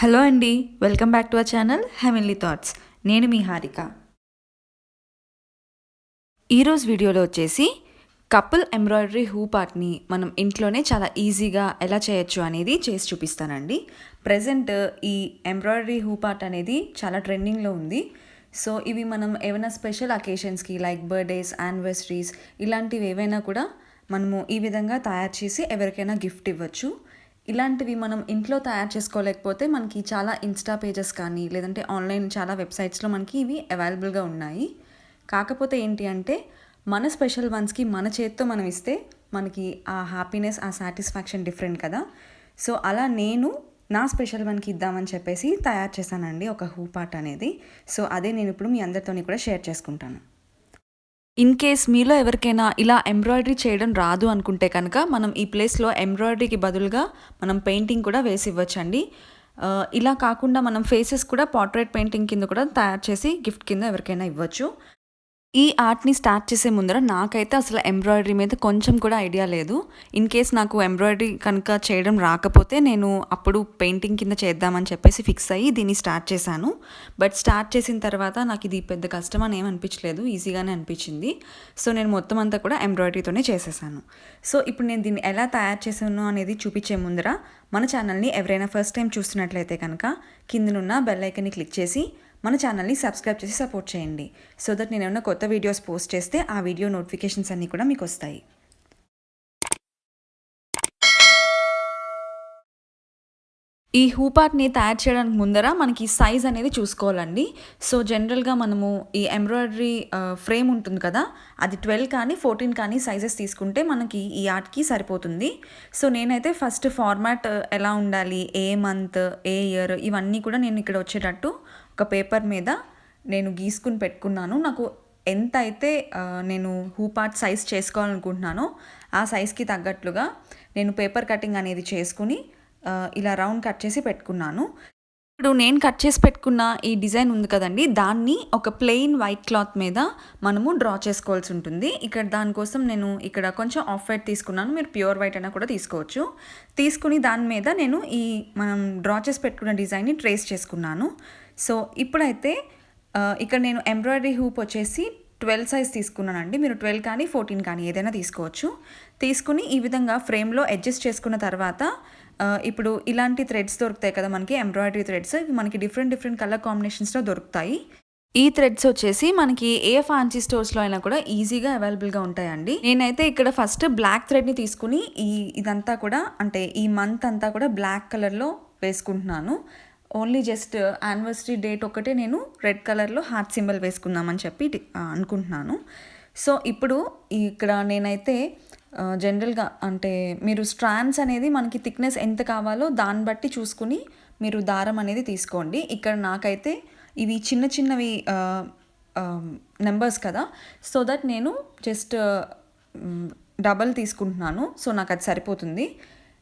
Hello అండి, welcome back to our channel heavenly thoughts. నేను మీ హారిక. ఈరోజు వీడియోలో వచ్చేసి కపుల్ ఎంబ్రాయిడరీ హూప్ ఆర్ట్ని మనం ఇంట్లోనే చాలా ఈజీగా ఎలా చేయొచ్చు అనేది చేసి చూపిస్తానండి. ప్రజెంట్ ఈ ఎంబ్రాయిడరీ హూప్ ఆర్ట్ అనేది చాలా ట్రెండింగ్లో ఉంది. సో ఇవి మనం ఏమైనా స్పెషల్ అకేషన్స్కి లైక్ బర్త్డేస్, యానివర్సరీస్ ఇలాంటివి ఏవైనా కూడా మనము ఈ విధంగా తయారు చేసి ఎవరికైనా గిఫ్ట్ ఇవ్వచ్చు. ఇలాంటివి మనం ఇంట్లో తయారు చేసుకోలేకపోతే మనకి చాలా ఇన్స్టా పేజెస్ కానీ లేదంటే ఆన్లైన్ చాలా వెబ్సైట్స్లో మనకి ఇవి అవైలబుల్గా ఉన్నాయి. కాకపోతే ఏంటి అంటే మన స్పెషల్ వన్స్కి మన చేత్తో మనం ఇస్తే మనకి ఆ హ్యాపీనెస్, ఆ సాటిస్ఫాక్షన్ డిఫరెంట్ కదా. సో అలా నేను నా స్పెషల్ వన్కి ఇద్దామని చెప్పేసి తయారు చేశానండి ఒక హూప్ ఆర్ట్ అనేది. సో అదే నేను ఇప్పుడు మీ అందరితోని కూడా షేర్ చేసుకుంటాను. ఇన్ కేస్ మీలో ఎవరికైనా ఇలా ఎంబ్రాయిడరీ చేయడం రాదు అనుకుంటే కనుక మనం ఈ ప్లేస్లో ఎంబ్రాయిడరీకి బదులుగా మనం పెయింటింగ్ కూడా వేసి ఇవ్వచ్చండి. ఇలా కాకుండా మనం ఫేసెస్ కూడా పోర్ట్రేట్ పెయింటింగ్ కింద కూడా తయారు చేసి గిఫ్ట్ కింద ఎవరికైనా ఇవ్వచ్చు. ఈ ఆర్ట్ని స్టార్ట్ చేసే ముందర నాకైతే అసలు ఎంబ్రాయిడరీ మీద కొంచెం కూడా ఐడియా లేదు. ఇన్ కేస్ నాకు ఎంబ్రాయిడరీ కనుక చేయడం రాకపోతే నేను అప్పుడు పెయింటింగ్ కింద చేద్దామని చెప్పేసి ఫిక్స్ అయ్యి దీన్ని స్టార్ట్ చేశాను. బట్ స్టార్ట్ చేసిన తర్వాత నాకు ఇది పెద్ద కష్టం అని ఏమనిపించలేదు, ఈజీగానే అనిపించింది. సో నేను మొత్తం అంతా కూడా ఎంబ్రాయిడరీతోనే చేసేసాను. సో ఇప్పుడు నేను దీన్ని ఎలా తయారు చేశాను అనేది చూపించే ముందర మన ఛానల్ని ఎవరైనా ఫస్ట్ టైం చూస్తున్నట్లయితే కనుక కిందనున్న బెల్ ఐకాన్ని క్లిక్ చేసి మన ఛానల్ని సబ్స్క్రైబ్ చేసి సపోర్ట్ చేయండి. సో దట్ నేను ఏమైనా కొత్త వీడియోస్ పోస్ట్ చేస్తే ఆ వీడియో నోటిఫికేషన్స్ అన్నీ కూడా మీకు వస్తాయి. ఈ హూప్ ఆర్ట్ని తయారు చేయడానికి ముందర మనకి సైజ్ అనేది చూసుకోవాలండి. సో జనరల్గా మనము ఈ ఎంబ్రాయిడరీ ఫ్రేమ్ ఉంటుంది కదా, అది 12 కానీ 14 కానీ సైజెస్ తీసుకుంటే మనకి ఈ ఆర్ట్కి సరిపోతుంది. సో నేనైతే ఫస్ట్ ఫార్మాట్ ఎలా ఉండాలి, ఏ మంత్, ఏ ఇయర్ ఇవన్నీ కూడా నేను ఇక్కడ వచ్చేటట్టు ఒక పేపర్ మీద నేను గీసుకుని పెట్టుకున్నాను. నాకు ఎంత అయితే నేను హూప్ ఆర్ట్ సైజ్ చేసుకోవాలనుకుంటున్నానో ఆ సైజ్కి తగ్గట్లుగా నేను పేపర్ కటింగ్ అనేది చేసుకుని ఇలా రౌండ్ కట్ చేసి పెట్టుకున్నాను. ఇప్పుడు నేను కట్ చేసి పెట్టుకున్న ఈ డిజైన్ ఉంది కదండి, దాన్ని ఒక ప్లెయిన్ వైట్ క్లాత్ మీద మనము డ్రా చేసుకోవాల్సి ఉంటుంది. ఇక్కడ దానికోసం నేను ఇక్కడ కొంచెం ఆఫ్ వైట్ తీసుకున్నాను, మీరు ప్యూర్ వైట్ అయినా కూడా తీసుకోవచ్చు. తీసుకుని దాని మీద నేను ఈ మనం డ్రా చేసి పెట్టుకున్న డిజైన్ని ట్రేస్ చేసుకున్నాను. సో ఇప్పుడైతే ఇక్కడ నేను ఎంబ్రాయిడరీ హూప్ వచ్చేసి 12 సైజ్ తీసుకున్నానండి. మీరు 12 కానీ 14 కానీ ఏదైనా తీసుకోవచ్చు. తీసుకుని ఈ విధంగా ఫ్రేమ్లో అడ్జస్ట్ చేసుకున్న తర్వాత ఇప్పుడు ఇలాంటి థ్రెడ్స్ దొరుకుతాయి కదా మనకి, ఎంబ్రాయిడరీ థ్రెడ్స్. ఇవి మనకి డిఫరెంట్ కలర్ కాంబినేషన్స్లో దొరుకుతాయి. ఈ థ్రెడ్స్ వచ్చేసి మనకి ఏ ఫ్యాన్సీ స్టోర్స్లో అయినా కూడా ఈజీగా అవైలబుల్గా ఉంటాయండి. నేనైతే ఇక్కడ ఫస్ట్ బ్లాక్ థ్రెడ్ని తీసుకుని ఇదంతా కూడా అంటే ఈ మంత్ అంతా కూడా బ్లాక్ కలర్లో వేసుకుంటున్నాను. ఓన్లీ జస్ట్ యానివర్సరీ డేట్ ఒకటే నేను రెడ్ కలర్లో హార్ట్ సింబల్ వేసుకుందామని చెప్పి అనుకుంటున్నాను. సో ఇప్పుడు ఇక్కడ నేనైతే జనరల్గా అంటే మీరు స్ట్రాండ్స్ అనేది మనకి థిక్నెస్ ఎంత కావాలో దాన్ని బట్టి చూసుకుని మీరు దారం అనేది తీసుకోండి. ఇక్కడ నాకైతే ఇవి చిన్నవి నెంబర్స్ కదా, సో దట్ నేను జస్ట్ డబల్ తీసుకుంటున్నాను. సో నాకు అది సరిపోతుంది.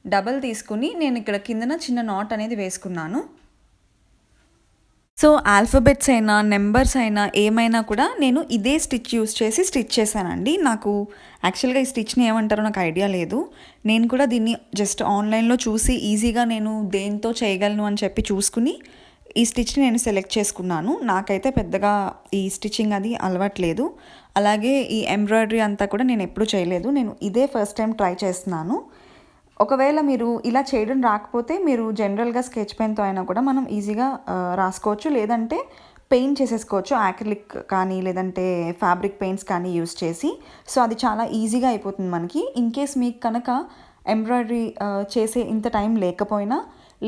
డబల్ తీసుకుని నేను ఇక్కడ కిందన చిన్న నాట్ అనేది వేసుకున్నాను. సో ఆల్ఫబెట్స్ అయినా నెంబర్స్ అయినా ఏమైనా కూడా నేను ఇదే స్టిచ్ యూస్ చేసి స్టిచ్ చేశానండి. నాకు యాక్చువల్గా ఈ స్టిచ్ని ఏమంటారో నాకు ఐడియా లేదు. నేను కూడా దీన్ని జస్ట్ ఆన్లైన్లో చూసి ఈజీగా నేను దేంతో చేయగలను అని చెప్పి చూసుకుని ఈ స్టిచ్ని నేను సెలెక్ట్ చేసుకున్నాను. నాకైతే పెద్దగా ఈ స్టిచ్చింగ్ అది అలవాట్లేదు. అలాగే ఈ ఎంబ్రాయిడరీ అంతా కూడా నేను ఎప్పుడూ చేయలేదు. నేను ఇదే ఫస్ట్ టైం ట్రై చేస్తున్నాను. ఒకవేళ మీరు ఇలా చేయడం రాకపోతే మీరు జనరల్గా స్కెచ్ పెన్తో అయినా కూడా మనం ఈజీగా రాసుకోవచ్చు, లేదంటే పెయింట్ చేసేసుకోవచ్చు. యాక్రిలిక్ కానీ లేదంటే ఫ్యాబ్రిక్ పెయింట్స్ కానీ యూస్ చేసి. సో అది చాలా ఈజీగా అయిపోతుంది మనకి. ఇన్ కేస్ మీకు కనుక ఎంబ్రాయిడరీ చేసే ఇంత టైం లేకపోయినా,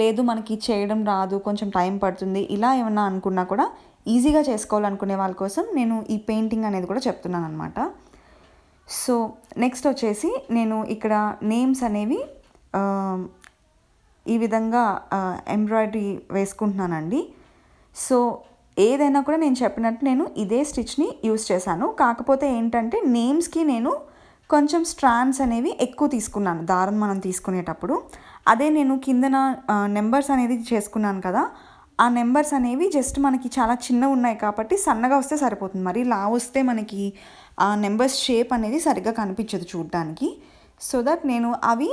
లేదు మనకి చేయడం రాదు, కొంచెం టైం పడుతుంది, ఇలా ఏమన్నా అనుకున్నా కూడా ఈజీగా చేసుకోవాలనుకునే వాళ్ళ కోసం నేను ఈ పెయింటింగ్ అనేది కూడా చెప్తున్నాను అనమాట. సో నెక్స్ట్ వచ్చేసి నేను ఇక్కడ నేమ్స్ అనేవి ఈ విధంగా ఎంబ్రాయిడరీ వేసుకుంటున్నానండి. సో ఏదైనా కూడా నేను చెప్పినట్టు నేను ఇదే స్టిచ్ని యూస్ చేశాను. కాకపోతే ఏంటంటే నేమ్స్కి నేను కొంచెం స్ట్రాండ్స్ అనేవి ఎక్కువ తీసుకున్నాను దారం మనం తీసుకునేటప్పుడు. అదే నేను కిందన నెంబర్స్ అనేది చేసుకున్నాను కదా, ఆ నెంబర్స్ అనేవి జస్ట్ మనకి చాలా చిన్నగా ఉన్నాయి కాబట్టి సన్నగా వస్తే సరిపోతుంది. మరి లా వస్తే మనకి ఆ నెంబర్స్ షేప్ అనేది సరిగ్గా కనిపించదు చూడడానికి. సో దట్ నేను అవి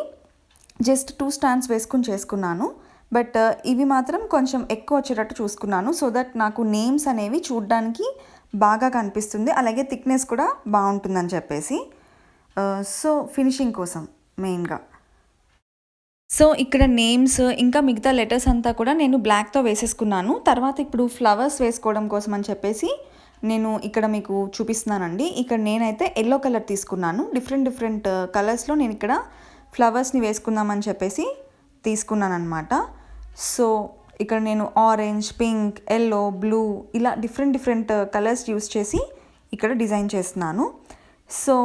జస్ట్ 2 స్టాండ్స్ వేసుకుని చేసుకున్నాను. బట్ ఇవి మాత్రం కొంచెం ఎక్కువ వచ్చేటట్టు చూసుకున్నాను. సో దట్ నాకు నేమ్స్ అనేవి చూడడానికి బాగా కనిపిస్తుంది, అలాగే థిక్నెస్ కూడా బాగుంటుందని చెప్పేసి. సో ఫినిషింగ్ కోసం మెయిన్గా. సో ఇక్కడ నేమ్స్ ఇంకా మిగతా లెటర్స్ అంతా కూడా నేను బ్లాక్తో వేసేసుకున్నాను. తర్వాత ఇప్పుడు ఫ్లవర్స్ వేసుకోవడం కోసం అని చెప్పేసి నేను ఇక్కడ మీకు చూపిస్తున్నానండి. ఇక్కడ నేనైతే ఎల్లో కలర్ తీసుకున్నాను. డిఫరెంట్ కలర్స్లో నేను ఇక్కడ ఫ్లవర్స్ని వేసుకుందామని చెప్పేసి తీసుకున్నాను అనమాట. సో ఇక్కడ నేను ఆరెంజ్, పింక్, ఎల్లో, బ్లూ ఇలా డిఫరెంట్ కలర్స్ యూస్ చేసి ఇక్కడ డిజైన్ చేస్తున్నాను. సో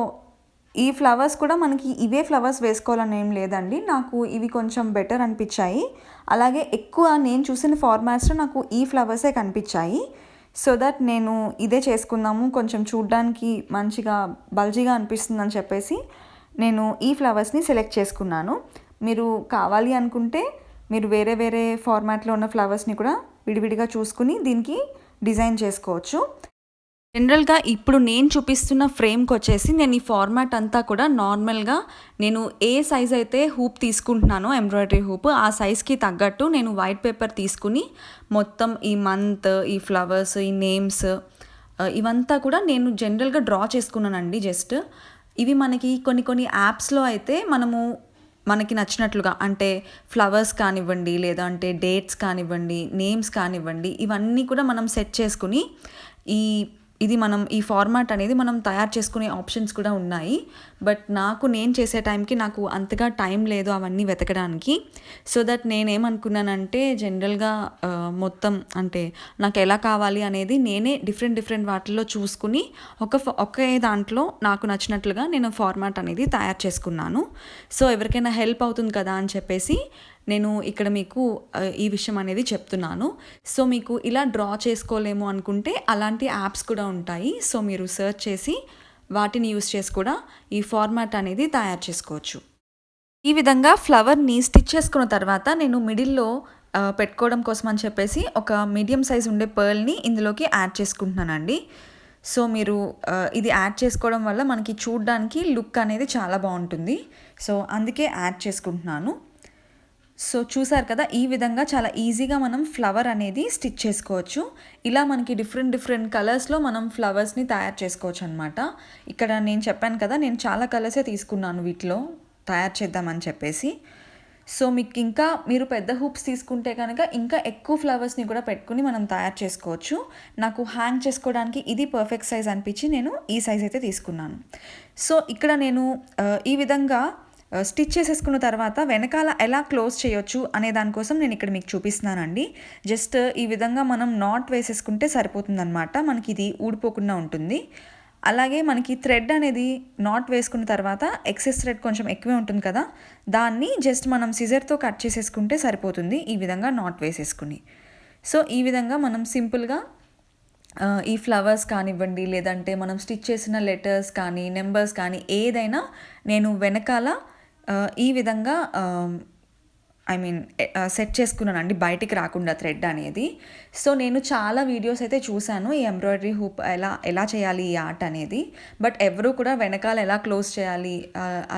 ఈ ఫ్లవర్స్ కూడా మనకి ఇవే ఫ్లవర్స్ వేసుకోవాలని ఏం లేదండి, నాకు ఇవి కొంచెం బెటర్ అనిపించాయి. అలాగే ఎక్కువ నేను చూసిన ఫార్మాట్స్లో నాకు ఈ ఫ్లవర్సే కనిపించాయి. సో దట్ నేను ఇదే చేసుకుందాము, కొంచెం చూడ్డానికి మంచిగా బల్జీగా అనిపిస్తుందని చెప్పేసి నేను ఈ ఫ్లవర్స్ని సెలెక్ట్ చేసుకున్నాను. మీరు కావాలి అనుకుంటే మీరు వేరే ఫార్మాట్లో ఉన్న ఫ్లవర్స్ని కూడా విడివిడిగా చూసుకుని దీనికి డిజైన్ చేసుకోవచ్చు. జనరల్గా ఇప్పుడు నేను చూపిస్తున్న ఫ్రేమ్కి వచ్చేసి నేను ఈ ఫార్మాట్ అంతా కూడా నార్మల్గా నేను ఏ సైజ్ అయితే హూప్ తీసుకుంటున్నానో ఎంబ్రాయిడరీ హూప్, ఆ సైజ్కి తగ్గట్టు నేను వైట్ పేపర్ తీసుకుని మొత్తం ఈ మంత్, ఈ ఫ్లవర్స్, ఈ నేమ్స్ ఇవంతా కూడా నేను జనరల్గా డ్రా చేసుకున్నానండి. జస్ట్ ఇవి మనకి కొన్ని యాప్స్లో అయితే మనకి నచ్చినట్లుగా, అంటే ఫ్లవర్స్ కానివ్వండి, లేదంటే డేట్స్ కానివ్వండి, నేమ్స్ కానివ్వండి, ఇవన్నీ కూడా మనం సెట్ చేసుకుని ఈ ఫార్మాట్ అనేది మనం తయారు చేసుకునే ఆప్షన్స్ కూడా ఉన్నాయి. బట్ నేను చేసే టైంకి నాకు అంతగా టైం లేదు అవన్నీ వెతకడానికి. సో దట్ నేనేమనుకున్నానంటే జనరల్గా మొత్తం అంటే నాకు ఎలా కావాలి అనేది నేనే డిఫరెంట్ వాటిల్లో చూసుకుని ఒకే దాంట్లో నాకు నచ్చినట్లుగా నేను ఫార్మాట్ అనేది తయారు చేసుకున్నాను. సో ఎవరికైనా హెల్ప్ అవుతుంది కదా అని చెప్పేసి నేను ఇక్కడ మీకు ఈ విషయం అనేది చెప్తున్నాను. సో మీకు ఇలా డ్రా చేసుకోలేము అనుకుంటే అలాంటి యాప్స్ కూడా ఉంటాయి. సో మీరు సెర్చ్ చేసి వాటిని యూస్ చేసి కూడా ఈ ఫార్మాట్ అనేది తయారు చేసుకోవచ్చు. ఈ విధంగా ఫ్లవర్ని స్టిచ్ చేసుకున్న తర్వాత నేను మిడిల్లో పెట్టుకోవడం కోసం అని చెప్పేసి ఒక మీడియం సైజ్ ఉండే పర్ల్ని ఇందులోకి యాడ్ చేసుకుంటున్నానండి. సో మీరు ఇది యాడ్ చేసుకోవడం వల్ల మనకి చూడడానికి లుక్ అనేది చాలా బాగుంటుంది. సో అందుకే యాడ్ చేసుకుంటున్నాను. సో చూసారు కదా, ఈ విధంగా చాలా ఈజీగా మనం ఫ్లవర్ అనేది స్టిచ్ చేసుకోవచ్చు. ఇలా మనకి డిఫరెంట్ కలర్స్లో మనం ఫ్లవర్స్ని తయారు చేసుకోవచ్చు అనమాట. ఇక్కడ నేను చెప్పాను కదా, నేను చాలా కలర్సే తీసుకున్నాను వీటిలో తయారు చేద్దామని చెప్పేసి. సో మీరు పెద్ద హూప్స్ తీసుకుంటే కనుక ఇంకా ఎక్కువ ఫ్లవర్స్ని కూడా పెట్టుకుని మనం తయారు చేసుకోవచ్చు. నాకు హ్యాంగ్ చేసుకోవడానికి ఇది పర్ఫెక్ట్ సైజ్ అనిపించి నేను ఈ సైజ్ అయితే తీసుకున్నాను. సో ఇక్కడ నేను ఈ విధంగా స్టిచ్ చేసేసుకున్న తర్వాత వెనకాల ఎలా క్లోజ్ చేయొచ్చు అనే దానికోసం నేను ఇక్కడ మీకు చూపిస్తున్నానండి. జస్ట్ ఈ విధంగా మనం నాట్ వేసేసుకుంటే సరిపోతుందన్నమాట, మనకి ఇది ఊడిపోకుండా ఉంటుంది. అలాగే మనకి థ్రెడ్ అనేది నాట్ వేసుకున్న తర్వాత ఎక్సెస్ థ్రెడ్ కొంచెం ఎక్కువే ఉంటుంది కదా, దాన్ని జస్ట్ మనం సిజర్తో కట్ చేసేసుకుంటే సరిపోతుంది ఈ విధంగా నాట్ వేసేసుకుని. సో ఈ విధంగా మనం సింపుల్గా ఈ ఫ్లవర్స్ కానివ్వండి, లేదంటే మనం స్టిచ్ చేసిన లెటర్స్ కానీ నెంబర్స్ కానీ ఏదైనా నేను వెనకాల ఈ విధంగా సెట్ చేసుకున్నానండి, బయటికి రాకుండా థ్రెడ్ అనేది. సో నేను చాలా వీడియోస్ అయితే చూశాను ఈ ఎంబ్రాయిడరీ హూప్ ఎలా చేయాలి ఈ ఆర్ట్ అనేది. బట్ ఎవరు కూడా వెనకాల ఎలా క్లోజ్ చేయాలి,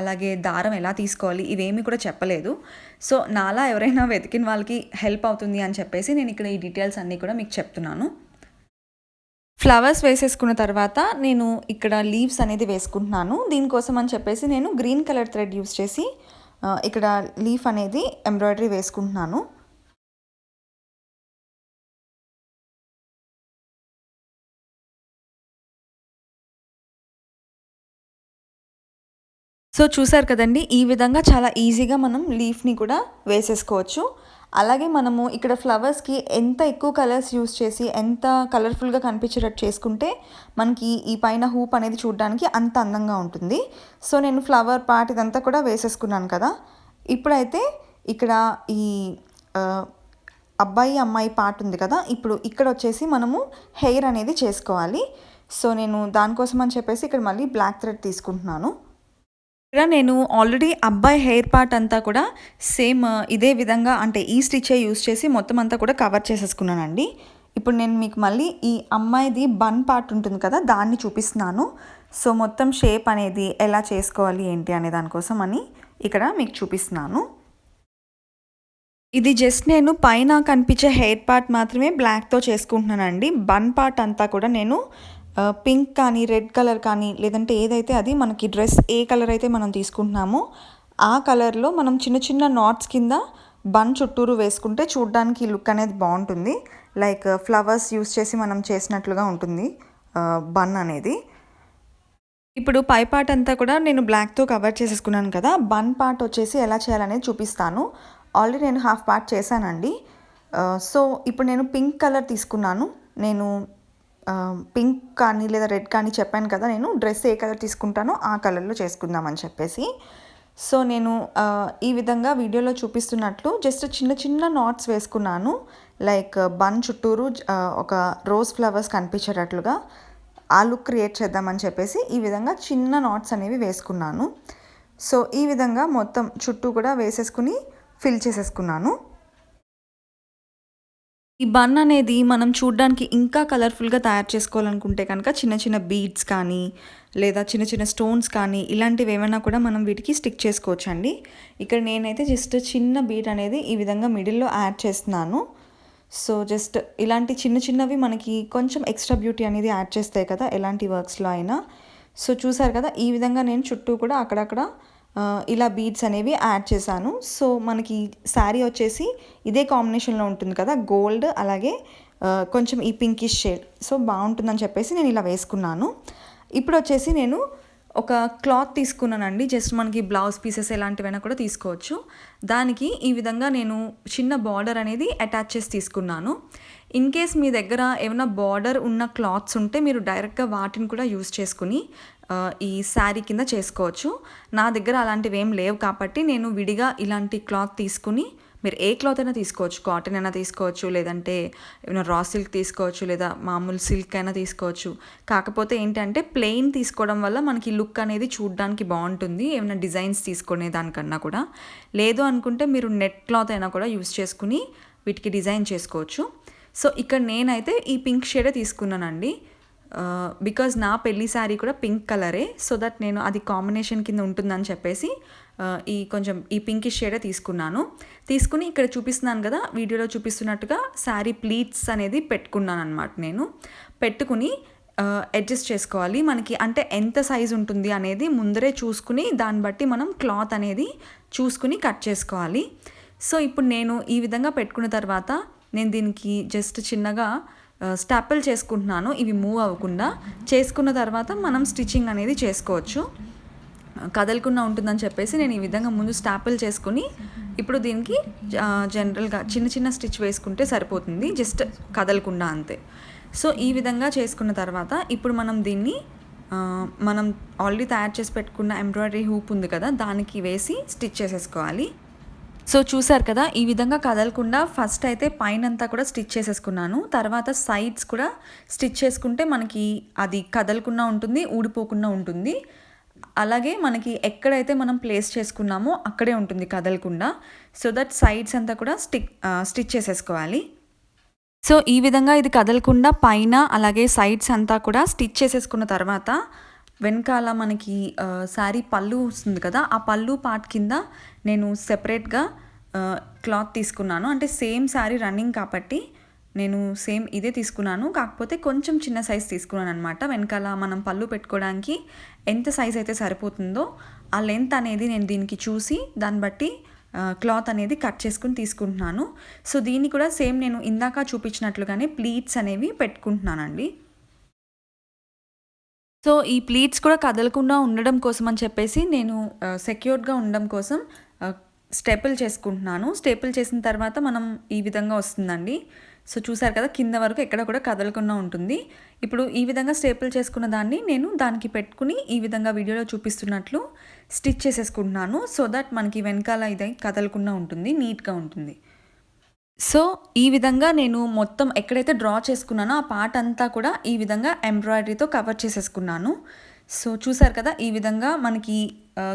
అలాగే దారం ఎలా తీసుకోవాలి ఇవేమీ కూడా చెప్పలేదు. సో నాలా ఎవరైనా వెతికిన వాళ్ళకి హెల్ప్ అవుతుంది అని చెప్పేసి నేను ఇక్కడ ఈ డీటెయిల్స్ అన్నీ కూడా మీకు చెప్తున్నాను. ఫ్లవర్స్ వేసేసుకున్న తర్వాత నేను ఇక్కడ లీవ్స్ అనేది వేసుకుంటున్నాను. దీనికోసం అని చెప్పేసి నేను గ్రీన్ కలర్ థ్రెడ్ యూస్ చేసి ఇక్కడ లీఫ్ అనేది ఎంబ్రాయిడరీ వేసుకుంటున్నాను. సో చూసారు కదండి, ఈ విధంగా చాలా ఈజీగా మనం లీఫ్ని కూడా వేసేసుకోవచ్చు. అలాగే మనము ఇక్కడ ఫ్లవర్స్కి ఎంత ఎక్కువ కలర్స్ యూస్ చేసి ఎంత కలర్ఫుల్గా కనిపించేటట్టు చేసుకుంటే మనకి ఈ పైన హూప్ అనేది చూడడానికి అంత అందంగా ఉంటుంది. సో నేను ఫ్లవర్ పార్ట్ ఇదంతా కూడా వేసేసుకున్నాను కదా. ఇప్పుడైతే ఇక్కడ ఈ అబ్బాయి అమ్మాయి పార్ట్ ఉంది కదా, ఇప్పుడు ఇక్కడ వచ్చేసి మనము హెయిర్ అనేది చేసుకోవాలి. సో నేను దానికోసం అని చెప్పేసి ఇక్కడ మళ్ళీ బ్లాక్ థ్రెడ్ తీసుకుంటున్నాను. ఇక్కడ నేను ఆల్రెడీ అబ్బాయి హెయిర్ పార్ట్ అంతా కూడా సేమ్ ఇదే విధంగా అంటే ఈ స్టిచ్చే యూస్ చేసి మొత్తం అంతా కూడా కవర్ చేసేసుకున్నానండి. ఇప్పుడు నేను మీకు మళ్ళీ ఈ అమ్మాయిది బన్ పార్ట్ ఉంటుంది కదా, దాన్ని చూపిస్తున్నాను. సో మొత్తం షేప్ అనేది ఎలా చేసుకోవాలి ఏంటి అనే దానికోసం అని ఇక్కడ మీకు చూపిస్తున్నాను. ఇది జస్ట్ నేను పైన కనిపించే హెయిర్ పార్ట్ మాత్రమే బ్లాక్‌తో చేసుకుంటున్నానండి. బన్ పార్ట్ అంతా కూడా నేను పింక్ కానీ, రెడ్ కలర్ కానీ లేదంటే ఏదైతే అది మనకి డ్రెస్ ఏ కలర్ అయితే మనం తీసుకుంటున్నామో ఆ కలర్‌లో మనం చిన్న చిన్న నాట్స్ కింద బన్ చుట్టూరు వేసుకుంటే చూడ్డానికి లుక్ అనేది బావుంటుంది. లైక్ ఫ్లవర్స్ యూజ్ చేసి మనం చేసినట్లుగా ఉంటుంది బన్ అనేది. ఇప్పుడు పై పార్ట్ అంతా కూడా నేను బ్లాక్‌తో కవర్ చేసేసుకున్నాను కదా! బన్ పార్ట్ వచ్చేసి ఎలా చేయాలనేది చూపిస్తాను. ఆల్రెడీ నేను హాఫ్ పార్ట్ చేశానండి. సో, ఇప్పుడు నేను పింక్ కలర్ తీసుకున్నాను. నేను పింక్ కానీ లేదా రెడ్ కానీ చెప్పాను కదా! నేను డ్రెస్ ఏ కలర్ తీసుకుంటానో ఆ కలర్‌లో చేసుకుందామని చెప్పేసి. సో, నేను ఈ విధంగా వీడియోలో చూపిస్తున్నట్లు జస్ట్ చిన్న చిన్న నాట్స్ వేసుకున్నాను. లైక్ బన్ చుట్టూరు ఒక రోజ్ ఫ్లవర్స్ కనిపించేటట్లుగా ఆ లుక్ క్రియేట్ చేద్దామని చెప్పేసి ఈ విధంగా చిన్న నాట్స్ అనేవి వేసుకున్నాను. సో, ఈ విధంగా మొత్తం చుట్టూ కూడా వేసేసుకుని ఫిల్ చేసేసుకున్నాను. ఈ బన్ అనేది మనం చూడ్డానికి ఇంకా కలర్‌ఫుల్‌గా తయారు చేసుకోవాలనుకుంటే కనుక చిన్న చిన్న బీడ్స్ కానీ, లేదా చిన్న చిన్న స్టోన్స్ కానీ ఇలాంటివి ఏమైనా కూడా మనం వీటికి స్టిక్ చేసుకోవచ్చండి. ఇక్కడ నేనైతే జస్ట్ చిన్న బీడ్ అనేది ఈ విధంగా మిడిల్‌లో యాడ్ చేస్తున్నాను. సో, జస్ట్ ఇలాంటి చిన్న చిన్నవి మనకి కొంచెం ఎక్స్ట్రా బ్యూటీ అనేది యాడ్ చేస్తాయి కదా! ఎలాంటి వర్క్స్‌లో అయినా. సో, చూసారు కదా! ఈ విధంగా నేను చుట్టూ కూడా అక్కడక్కడ ఇలా బీడ్స్ అనేవి యాడ్ చేశాను. సో, మనకి శారీ వచ్చేసి ఇదే కాంబినేషన్‌లో ఉంటుంది కదా! గోల్డ్ అలాగే కొంచెం ఈ పింకిష్ షేడ్. సో, బావుంటుందని చెప్పేసి నేను ఇలా వేసుకున్నాను. ఇప్పుడొచ్చేసి నేను ఒక క్లాత్ తీసుకున్నానండి. జస్ట్ మనకి బ్లౌజ్ పీసెస్ ఎలాంటివైనా కూడా తీసుకోవచ్చు. దానికి ఈ విధంగా నేను చిన్న బార్డర్ అనేది అటాచ్ చేసి తీసుకున్నాను. ఇన్ కేస్ మీ దగ్గర ఏమైనా బార్డర్ ఉన్న క్లాత్స్ ఉంటే మీరు డైరెక్ట్‌గా వాటిని కూడా యూజ్ చేసుకుని ఈ శారీ కింద చేసుకోవచ్చు. నా దగ్గర అలాంటివి ఏం లేవు కాబట్టి నేను విడిగా ఇలాంటి క్లాత్ తీసుకుని మీరు ఏ క్లాత్ అయినా తీసుకోవచ్చు. కాటన్ అయినా తీసుకోవచ్చు, లేదంటే ఏమైనా రా సిల్క్ తీసుకోవచ్చు, లేదా మామూలు సిల్క్ అయినా తీసుకోవచ్చు. కాకపోతే ఏంటంటే ప్లెయిన్ తీసుకోవడం వల్ల మనకి లుక్ అనేది చూడడానికి బాగుంటుంది, ఏమైనా డిజైన్స్ తీసుకునే దానికన్నా కూడా. లేదు అనుకుంటే మీరు నెట్ క్లాత్ అయినా కూడా యూస్ చేసుకుని వీటికి డిజైన్ చేసుకోవచ్చు. సో, ఇక్కడ నేనైతే ఈ పింక్ షేడే తీసుకున్నానండి. బికాజ్ నా పెళ్లి శారీ కూడా పింక్ కలరే. సో దట్ నేను అది కాంబినేషన్ కింద ఉంటుందని చెప్పేసి కొంచెం ఈ పింకిష్ షేడే తీసుకున్నాను. తీసుకుని ఇక్కడ చూపిస్తున్నాను కదా, వీడియోలో చూపిస్తున్నట్టుగా శారీ ప్లీట్స్ అనేది పెట్టుకున్నాను అనమాట. నేను పెట్టుకుని అడ్జస్ట్ చేసుకోవాలి. మనకి అంటే ఎంత సైజ్ ఉంటుంది అనేది ముందరే చూసుకుని దాన్ని బట్టి మనం క్లాత్ అనేది చూసుకుని కట్ చేసుకోవాలి. సో, ఇప్పుడు నేను ఈ విధంగా పెట్టుకున్న తర్వాత నేను దీనికి జస్ట్ చిన్నగా స్టాపిల్ చేసుకుంటున్నాను. ఇవి మూవ్ అవ్వకుండా చేసుకున్న తర్వాత మనం స్టిచ్చింగ్ అనేది చేసుకోవచ్చు. కదలకుండా ఉంటుందని చెప్పేసి నేను ఈ విధంగా ముందు స్టాపిల్ చేసుకుని ఇప్పుడు దీనికి జనరల్గా చిన్న చిన్న స్టిచ్ వేసుకుంటే సరిపోతుంది, జస్ట్ కదలకుండా అంతే. సో, ఈ విధంగా చేసుకున్న తర్వాత ఇప్పుడు మనం దీన్ని మనం ఆల్రెడీ తయారు చేసి పెట్టుకున్న ఎంబ్రాయిడరీ హూప్ ఉంది కదా, దానికి వేసి స్టిచ్ చేసేసుకోవాలి. సో, చూసారు కదా, ఈ విధంగా కదలకుండా ఫస్ట్ అయితే పైనంతా కూడా స్టిచ్ చేసేసుకున్నాను. తర్వాత సైడ్స్ కూడా స్టిచ్ చేసుకుంటే మనకి అది కదలకుండా ఉంటుంది, ఊడిపోకుండా ఉంటుంది. అలాగే మనకి ఎక్కడైతే మనం ప్లేస్ చేసుకున్నామో అక్కడే ఉంటుంది కదలకుండా. సో దట్ సైడ్స్ అంతా కూడా స్టిచ్ చేసేసుకోవాలి. సో, ఈ విధంగా ఇది కదలకుండా పైన అలాగే సైడ్స్ అంతా కూడా స్టిచ్ చేసేసుకున్న తర్వాత వెనకాల మనకి శారీ పళ్ళు వస్తుంది కదా, ఆ పళ్ళు పార్ట్ కింద నేను సెపరేట్గా క్లాత్ తీసుకున్నాను. అంటే సేమ్ శారీ రన్నింగ్ కాబట్టి నేను సేమ్ ఇదే తీసుకున్నాను, కాకపోతే కొంచెం చిన్న సైజ్ తీసుకున్నాను అనమాట. వెనకాల మనం పళ్ళు పెట్టుకోవడానికి ఎంత సైజ్ అయితే సరిపోతుందో ఆ లెంత్ అనేది నేను దీనికి చూసి దాన్ని బట్టి క్లాత్ అనేది కట్ చేసుకుని తీసుకుంటున్నాను. సో, దీన్ని కూడా సేమ్ నేను ఇందాక చూపించినట్లుగానే ప్లీట్స్ అనేవి పెట్టుకుంటున్నానండి. సో, ఈ ప్లీట్స్ కూడా కదలకుండా ఉండడం కోసం అని చెప్పేసి నేను సెక్యూర్డ్‌గా ఉండడం కోసం స్టేపుల్ చేసుకుంటున్నాను. స్టేపుల్ చేసిన తర్వాత మనం ఈ విధంగా వస్తుందండి. సో, చూసారు కదా, కింద వరకు ఎక్కడ కూడా కదలకుండా ఉంటుంది. ఇప్పుడు ఈ విధంగా స్టేపుల్ చేసుకున్న దాన్ని నేను దానికి పెట్టుకుని ఈ విధంగా వీడియోలో చూపిస్తున్నట్లు స్టిచ్ చేసేసుకుంటున్నాను. సో దట్ మనకి వెనకాల ఇది కదలకుండా ఉంటుంది, నీట్‌గా ఉంటుంది. సో, ఈ విధంగా నేను మొత్తం ఎక్కడైతే డ్రా చేసుకున్నానో ఆ పార్ట్ అంతా కూడా ఈ విధంగా ఎంబ్రాయిడరీతో కవర్ చేసేసుకున్నాను. సో, చూసారు కదా, ఈ విధంగా మనకి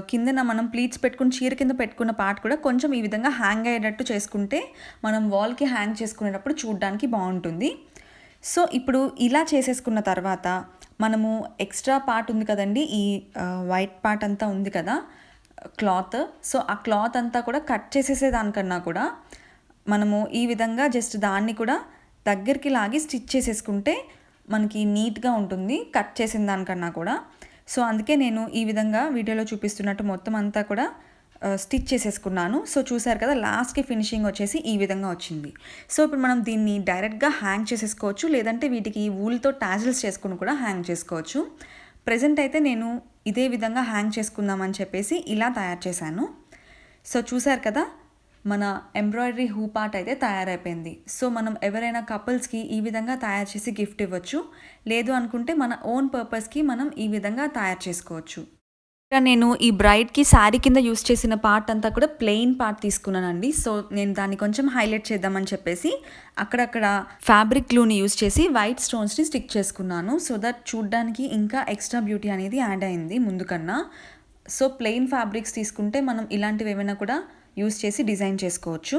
కిందన మనం ప్లీట్స్ పెట్టుకుని చీర కింద పెట్టుకున్న పార్ట్ కూడా కొంచెం ఈ విధంగా హ్యాంగ్ అయ్యేటట్టు చేసుకుంటే మనం వాల్కి హ్యాంగ్ చేసుకునేటప్పుడు చూడడానికి బాగుంటుంది. సో, ఇప్పుడు ఇలా చేసేసుకున్న తర్వాత మనము ఎక్స్ట్రా పార్ట్ ఉంది కదండి, ఈ వైట్ పార్ట్ అంతా ఉంది కదా క్లాత్. సో, ఆ క్లాత్ అంతా కూడా కట్ చేసేసేదానికన్నా కూడా మనము ఈ విధంగా జస్ట్ దాన్ని కూడా దగ్గరికి లాగి స్టిచ్ చేసేసుకుంటే మనకి నీట్గా ఉంటుంది, కట్ చేసిన దానికన్నా కూడా. సో అందుకే నేను ఈ విధంగా వీడియోలో చూపిస్తున్నట్టు మొత్తం అంతా కూడా స్టిచ్ చేసేసుకున్నాను. సో చూసారు కదా, లాస్ట్కి ఫినిషింగ్ వచ్చేసి ఈ విధంగా వచ్చింది. సో ఇప్పుడు మనం దీన్ని డైరెక్ట్గా హ్యాంగ్ చేసేసుకోవచ్చు, లేదంటే వీటికి వూల్తో టాజిల్స్ చేసుకుని కూడా హ్యాంగ్ చేసుకోవచ్చు. ప్రజెంట్ అయితే నేను ఇదే విధంగా హ్యాంగ్ చేసుకుందామని చెప్పేసి ఇలా తయారు చేశాను. సో చూసారు కదా, మన ఎంబ్రాయిడరీ హూ పార్ట్ అయితే తయారైపోయింది. సో మనం ఎవరైనా కపుల్స్కి ఈ విధంగా తయారు చేసి గిఫ్ట్ ఇవ్వచ్చు, లేదు అనుకుంటే మన ఓన్ పర్పస్కి మనం ఈ విధంగా తయారు చేసుకోవచ్చు. ఇంకా నేను ఈ బ్రైడ్కి శారీ కింద యూస్ చేసిన పార్ట్ అంతా కూడా ప్లెయిన్ పార్ట్ తీసుకున్నానండి. సో నేను దాన్ని కొంచెం హైలైట్ చేద్దామని చెప్పేసి అక్కడక్కడ ఫ్యాబ్రిక్ గ్లూని యూస్ చేసి వైట్ స్టోన్స్ని స్టిక్ చేసుకున్నాను. సో దట్ చూడ్డానికి ఇంకా ఎక్స్ట్రా బ్యూటీ అనేది యాడ్ అయింది ముందు కన్నా. సో ప్లెయిన్ ఫ్యాబ్రిక్స్ తీసుకుంటే మనం ఇలాంటివి ఏమైనా కూడా యూస్ చేసి డిజైన్ చేసుకోవచ్చు.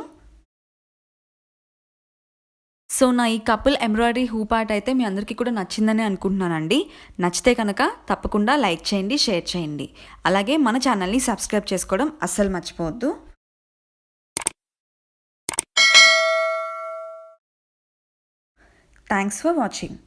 సో నా ఈ కపుల్ ఎంబ్రాయిడరీ హూ పార్ట్ అయితే మీ అందరికీ కూడా నచ్చిందని అనుకుంటున్నానండి. నచ్చితే కనుక తప్పకుండా లైక్ చేయండి, షేర్ చేయండి. అలాగే మన ఛానల్ని సబ్స్క్రైబ్ చేసుకోవడం అస్సలు మర్చిపోవద్దు. Thanks for watching.